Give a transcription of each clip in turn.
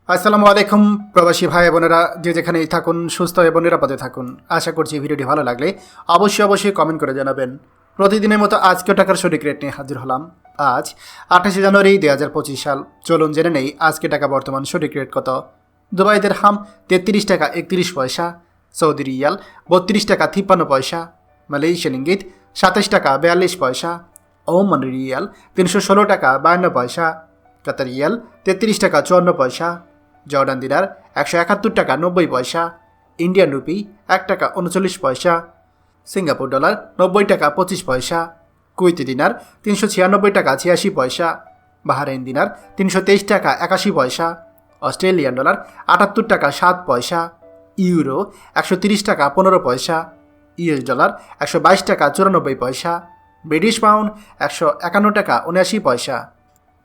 আসসালামু আলাইকুম প্রবাসী ভাই বোনেরা, যে যেখানেই থাকুন সুস্থ এবং নিরাপদে থাকুন। আশা করছি ভিডিওটি ভালো লাগলে অবশ্যই কমেন্ট করে জানাবেন। প্রতিদিনের মতো আজকেও টাকার সঠিক রেট নিয়ে হাজির হলাম। আজ 28 জানুয়ারি 2025 সাল। চলুন জেনে নেই আজকে টাকা বর্তমান সঠিক রেট কত। দুবাই দিরহাম 33 টাকা 31 পয়সা, সৌদি রিয়াল 32 টাকা 53 পয়সা, মালয়েশিয়ান ইঙ্গিত 27 টাকা 42 পয়সা, ওমান রিয়াল 316 টাকা 52 পয়সা, কাতার রিয়াল 33 টাকা 54 পয়সা, জর্ডান দিনার 171 টাকা 90 পয়সা, ইন্ডিয়ান রুপি 1 টাকা 39 পয়সা, সিঙ্গাপুর ডলার 90 টাকা 25 পয়সা, কুয়েতি দিনার 396 টাকা 86 পয়সা, বাহারাইন দিনার 323 টাকা 81 পয়সা, অস্ট্রেলিয়ান ডলার 78 টাকা 7 পয়সা, ইউরো 130 টাকা 15 পয়সা, ইউএস ডলার 122 টাকা 94 পয়সা, ব্রিটিশ পাউন্ড 151 টাকা 79 পয়সা।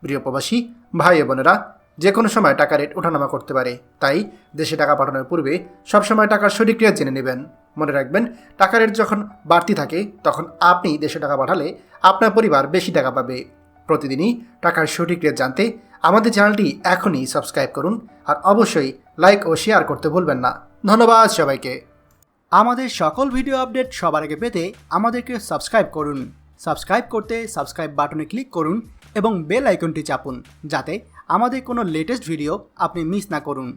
প্রিয় প্রবাসী ভাই বোনেরা, যে কোনো সময় টাকা রেট ওঠানামা করতে পারে, তাই দেশে টাকা পাঠানোর পূর্বে সবসময় টাকার সঠিক রেট জেনে নেবেন। মনে রাখবেন, টাকা রেট যখন বাড়তি থাকে তখন আপনি দেশে টাকা পাঠালে আপনার পরিবার বেশি টাকা পাবে। প্রতিদিনই টাকার সঠিক রেট জানতে আমাদের চ্যানেলটি এখনই সাবস্ক্রাইব করুন, আর অবশ্যই লাইক ও শেয়ার করতে ভুলবেন না। ধন্যবাদ সবাইকে। আমাদের সকল ভিডিও আপডেট সবার আগে পেতে আমাদেরকে সাবস্ক্রাইব করুন। সাবস্ক্রাইব করতে সাবস্ক্রাইব বাটনে ক্লিক করুন এবং বেল আইকনটি চাপুন, যাতে আমাদের কোনো লেটেস্ট ভিডিও আপনি মিস না করুন।